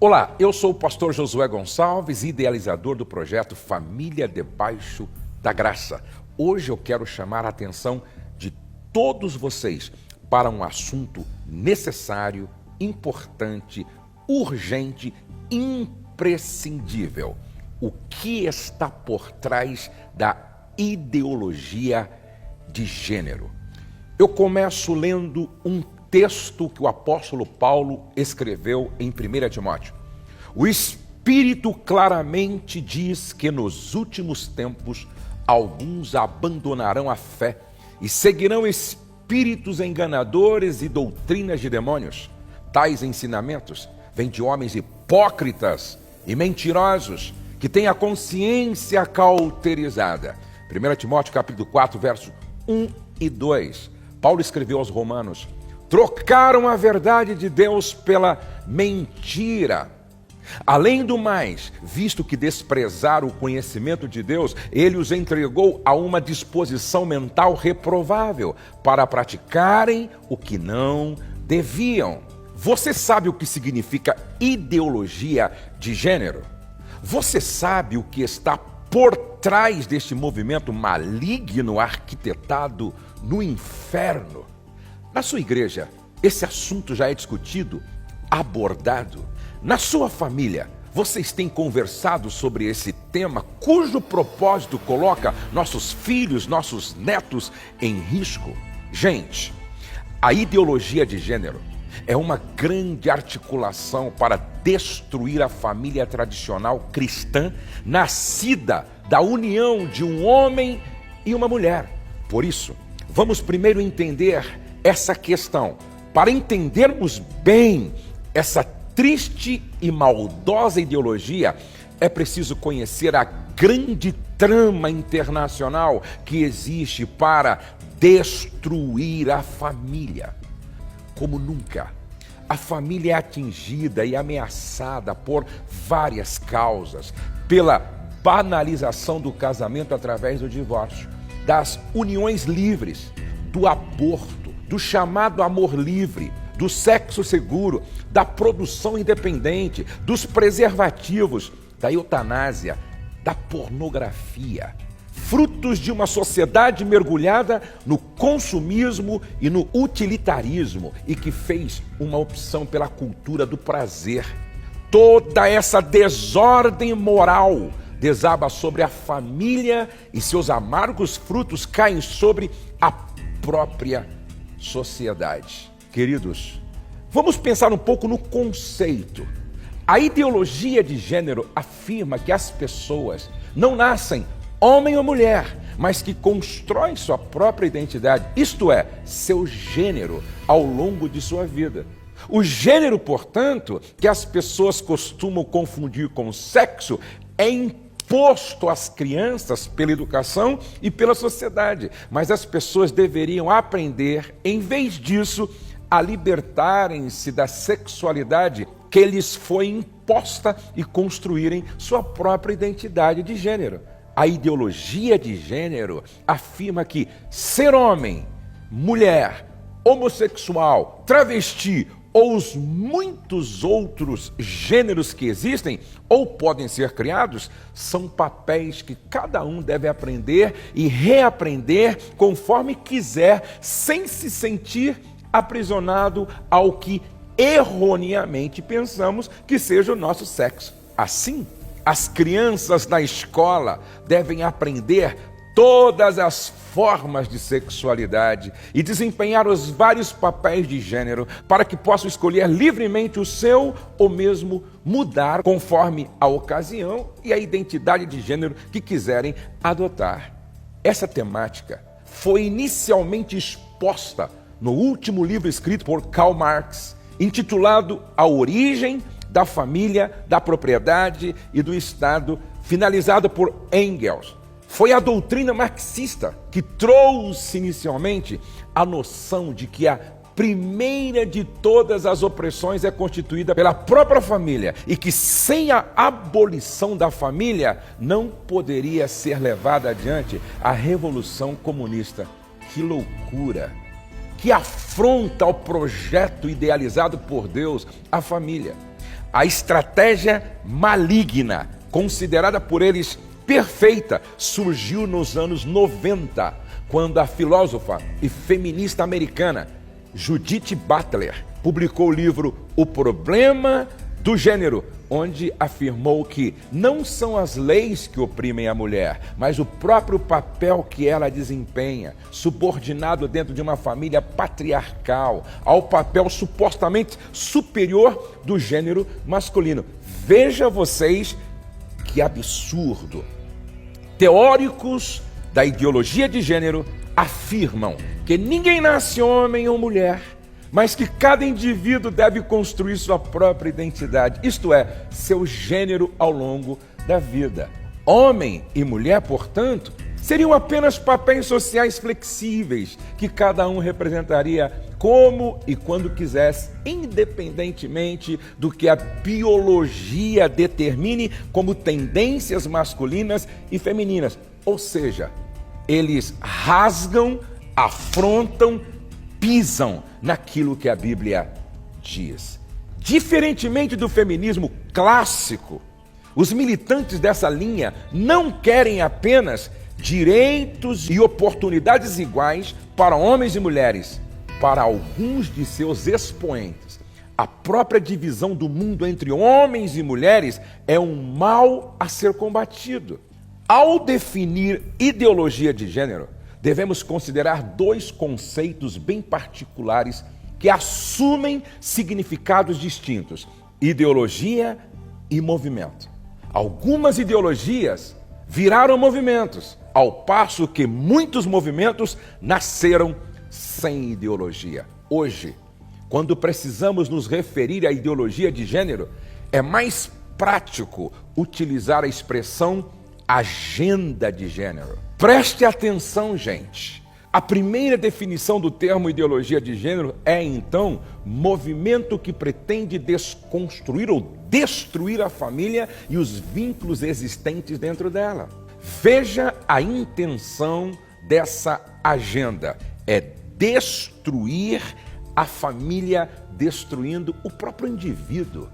Olá, eu sou o pastor Josué Gonçalves, idealizador do projeto Família Debaixo da Graça. Hoje eu quero chamar a atenção de todos vocês para um assunto necessário, importante, urgente, imprescindível. O que está por trás da ideologia de gênero? Eu começo lendo um texto que o apóstolo Paulo escreveu em 1 Timóteo. O Espírito claramente diz que nos últimos tempos alguns abandonarão a fé e seguirão espíritos enganadores e doutrinas de demônios. Tais ensinamentos vêm de homens hipócritas e mentirosos que têm a consciência cauterizada. 1 Timóteo capítulo 4, versos 1 e 2. Paulo escreveu aos romanos: trocaram a verdade de Deus pela mentira. Além do mais, visto que desprezaram o conhecimento de Deus, ele os entregou a uma disposição mental reprovável para praticarem o que não deviam. Você sabe o que significa ideologia de gênero? Você sabe o que está por trás deste movimento maligno arquitetado no inferno? Na sua igreja, esse assunto já é discutido, abordado. Na sua família, vocês têm conversado sobre esse tema, cujo propósito coloca nossos filhos, nossos netos em risco? Gente, a ideologia de gênero é uma grande articulação para destruir a família tradicional cristã, nascida da união de um homem e uma mulher. Por isso, vamos primeiro entender essa questão. Para entendermos bem essa triste e maldosa ideologia, é preciso conhecer a grande trama internacional que existe para destruir a família. Como nunca, a família é atingida e ameaçada por várias causas, pela banalização do casamento através do divórcio, das uniões livres, do aborto, do chamado amor livre, do sexo seguro, da produção independente, dos preservativos, da eutanásia, da pornografia, frutos de uma sociedade mergulhada no consumismo e no utilitarismo e que fez uma opção pela cultura do prazer. Toda essa desordem moral desaba sobre a família e seus amargos frutos caem sobre a própria sociedade. Queridos, vamos pensar um pouco no conceito. A ideologia de gênero afirma que as pessoas não nascem homem ou mulher, mas que constroem sua própria identidade, isto é, seu gênero, ao longo de sua vida. O gênero, portanto, que as pessoas costumam confundir com sexo, é imposto às crianças pela educação e pela sociedade, mas as pessoas deveriam aprender, em vez disso, a libertarem-se da sexualidade que lhes foi imposta e construírem sua própria identidade de gênero. A ideologia de gênero afirma que ser homem, mulher, homossexual, travesti ou os muitos outros gêneros que existem ou podem ser criados são papéis que cada um deve aprender e reaprender conforme quiser, sem se sentir aprisionado ao que erroneamente pensamos que seja o nosso sexo. Assim, as crianças na escola devem aprender todas as formas de sexualidade e desempenhar os vários papéis de gênero para que possam escolher livremente o seu ou mesmo mudar conforme a ocasião e a identidade de gênero que quiserem adotar. Essa temática foi inicialmente exposta no último livro escrito por Karl Marx, intitulado A Origem da Família, da Propriedade e do Estado, finalizado por Engels. Foi a doutrina marxista que trouxe inicialmente a noção de que a primeira de todas as opressões é constituída pela própria família e que sem a abolição da família não poderia ser levada adiante a Revolução Comunista. Que loucura! Que afronta ao projeto idealizado por Deus, a família. A estratégia maligna, considerada por eles perfeita, surgiu nos anos 90, quando a filósofa e feminista americana Judith Butler publicou o livro O Problema do Gênero, onde afirmou que não são as leis que oprimem a mulher, mas o próprio papel que ela desempenha, subordinado dentro de uma família patriarcal, ao papel supostamente superior do gênero masculino. Veja vocês que absurdo. Teóricos da ideologia de gênero afirmam que ninguém nasce homem ou mulher, mas que cada indivíduo deve construir sua própria identidade, isto é, seu gênero ao longo da vida. Homem e mulher, portanto, seriam apenas papéis sociais flexíveis que cada um representaria como e quando quisesse, independentemente do que a biologia determine como tendências masculinas e femininas. Ou seja, eles rasgam, afrontam, pisam naquilo que a Bíblia diz. Diferentemente do feminismo clássico, os militantes dessa linha não querem apenas direitos e oportunidades iguais para homens e mulheres. Para alguns de seus expoentes, a própria divisão do mundo entre homens e mulheres é um mal a ser combatido. Ao definir ideologia de gênero, devemos considerar dois conceitos bem particulares que assumem significados distintos: ideologia e movimento. Algumas ideologias viraram movimentos, ao passo que muitos movimentos nasceram sem ideologia. Hoje, quando precisamos nos referir à ideologia de gênero, é mais prático utilizar a expressão agenda de gênero. Preste atenção, gente. A primeira definição do termo ideologia de gênero é, então, movimento que pretende desconstruir ou destruir a família e os vínculos existentes dentro dela. Veja a intenção dessa agenda: é destruir a família, destruindo o próprio indivíduo.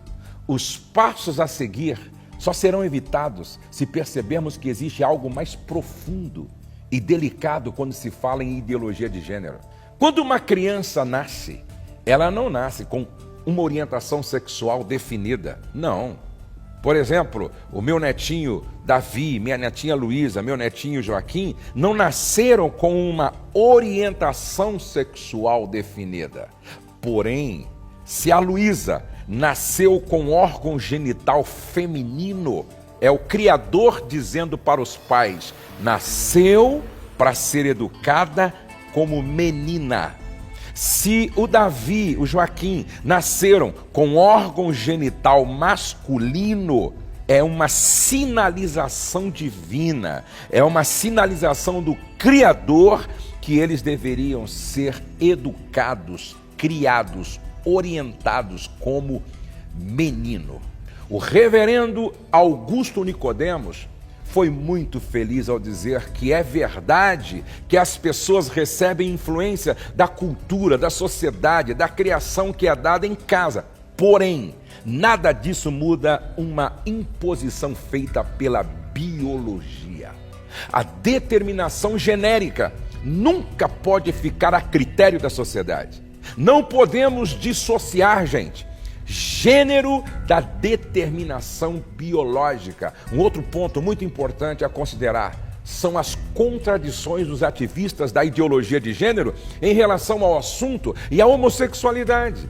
Os passos a seguir só serão evitados se percebermos que existe algo mais profundo e delicado quando se fala em ideologia de gênero. Quando uma criança nasce, ela não nasce com uma orientação sexual definida, não. Por exemplo, o meu netinho Davi, minha netinha Luísa, meu netinho Joaquim, não nasceram com uma orientação sexual definida. Porém, se a Luísa nasceu com órgão genital feminino, é o Criador dizendo para os pais: nasceu para ser educada como menina. Se o Davi, o Joaquim, nasceram com órgão genital masculino, é uma sinalização divina, é uma sinalização do Criador que eles deveriam ser educados, criados, orientados como menino. O reverendo Augusto Nicodemos foi muito feliz ao dizer que é verdade que as pessoas recebem influência da cultura, da sociedade, da criação que é dada em casa. Porém, nada disso muda uma imposição feita pela biologia. A determinação genérica nunca pode ficar a critério da sociedade. Não podemos dissociar, gente, gênero da determinação biológica. Um outro ponto muito importante a considerar são as contradições dos ativistas da ideologia de gênero em relação ao assunto e à homossexualidade.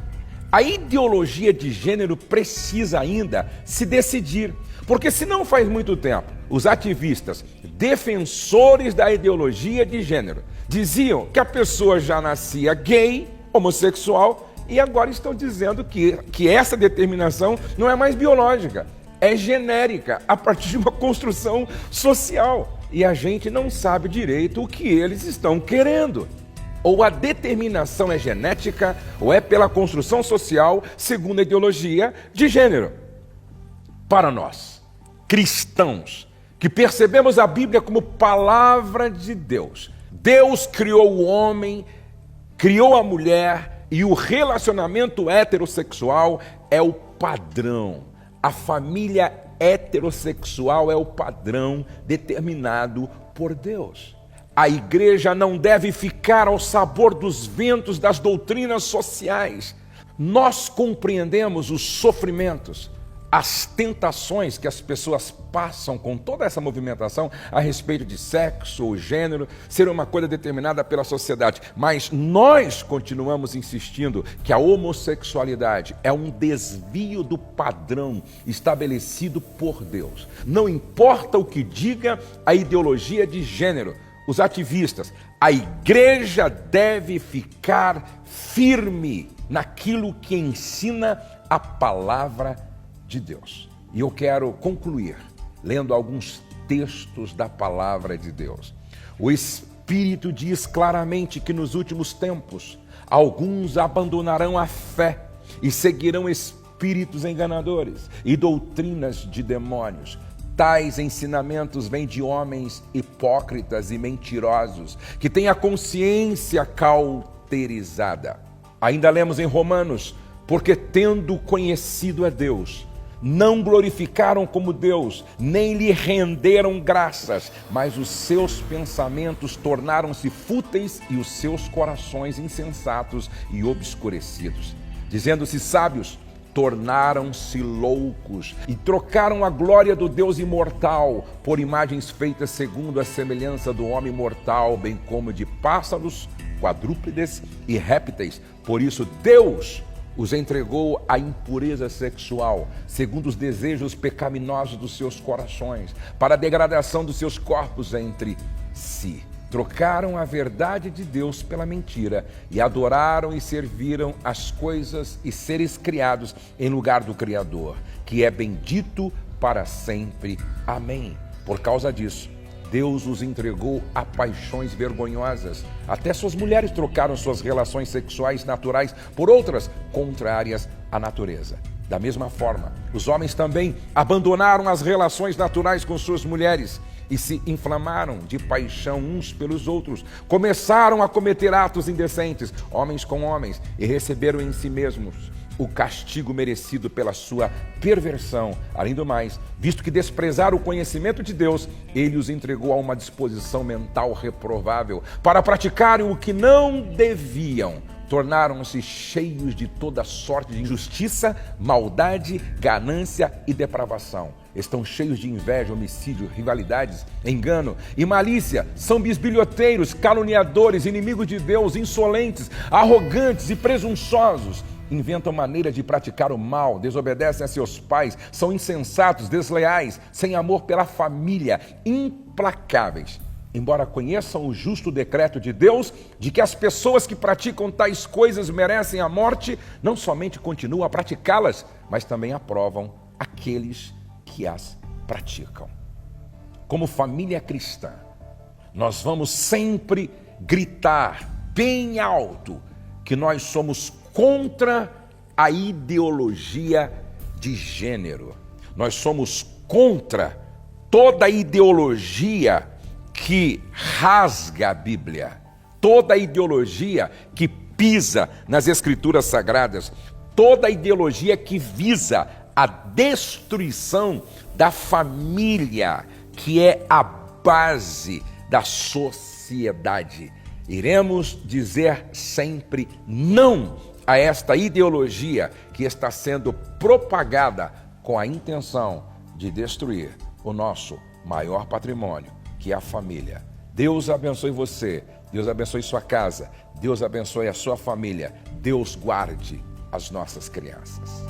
A ideologia de gênero precisa ainda se decidir, porque se não faz muito tempo, os ativistas, defensores da ideologia de gênero, diziam que a pessoa já nascia gay, homossexual, e agora estão dizendo que essa determinação não é mais biológica, é genérica, a partir de uma construção social. E a gente não sabe direito o que eles estão querendo. Ou a determinação é genética, ou é pela construção social, segundo a ideologia de gênero. Para nós, cristãos, que percebemos a Bíblia como palavra de Deus, Deus criou o homem, criou a mulher, e o relacionamento heterossexual é o padrão. A família heterossexual é o padrão determinado por Deus. A igreja não deve ficar ao sabor dos ventos das doutrinas sociais. Nós compreendemos os sofrimentos, as tentações que as pessoas passam com toda essa movimentação a respeito de sexo ou gênero, ser uma coisa determinada pela sociedade. Mas nós continuamos insistindo que a homossexualidade é um desvio do padrão estabelecido por Deus. Não importa o que diga a ideologia de gênero, os ativistas, a igreja deve ficar firme naquilo que ensina a palavra de Deus. E eu quero concluir lendo alguns textos da palavra de Deus. O Espírito diz claramente que nos últimos tempos alguns abandonarão a fé e seguirão espíritos enganadores e doutrinas de demônios. Tais ensinamentos vêm de homens hipócritas e mentirosos, que têm a consciência cauterizada. Ainda lemos em Romanos, porque tendo conhecido a Deus, não glorificaram como Deus, nem lhe renderam graças, mas os seus pensamentos tornaram-se fúteis e os seus corações insensatos e obscurecidos. Dizendo-se sábios, tornaram-se loucos e trocaram a glória do Deus imortal por imagens feitas segundo a semelhança do homem mortal, bem como de pássaros, quadrúpedes e répteis. Por isso Deus os entregou à impureza sexual, segundo os desejos pecaminosos dos seus corações, para a degradação dos seus corpos entre si. Trocaram a verdade de Deus pela mentira e adoraram e serviram as coisas e seres criados em lugar do Criador, que é bendito para sempre. Amém. Por causa disso, Deus os entregou a paixões vergonhosas. Até suas mulheres trocaram suas relações sexuais naturais por outras contrárias à natureza. Da mesma forma, os homens também abandonaram as relações naturais com suas mulheres e se inflamaram de paixão uns pelos outros. Começaram a cometer atos indecentes, homens com homens, e receberam em si mesmos o castigo merecido pela sua perversão. Além do mais, visto que desprezaram o conhecimento de Deus, ele os entregou a uma disposição mental reprovável para praticarem o que não deviam. Tornaram-se cheios de toda sorte de injustiça, maldade, ganância e depravação. Estão cheios de inveja, homicídio, rivalidades, engano e malícia. São bisbilhoteiros, caluniadores, inimigos de Deus, insolentes, arrogantes e presunçosos. Inventam maneira de praticar o mal, desobedecem a seus pais, são insensatos, desleais, sem amor pela família, implacáveis. Embora conheçam o justo decreto de Deus, de que as pessoas que praticam tais coisas merecem a morte, não somente continuam a praticá-las, mas também aprovam aqueles que as praticam. Como família cristã, nós vamos sempre gritar bem alto que nós somos contra a ideologia de gênero. Nós somos contra toda ideologia que rasga a Bíblia, toda ideologia que pisa nas Escrituras Sagradas, toda ideologia que visa a destruição da família, que é a base da sociedade. Iremos dizer sempre não a esta ideologia que está sendo propagada com a intenção de destruir o nosso maior patrimônio, que é a família. Deus abençoe você, Deus abençoe sua casa, Deus abençoe a sua família, Deus guarde as nossas crianças.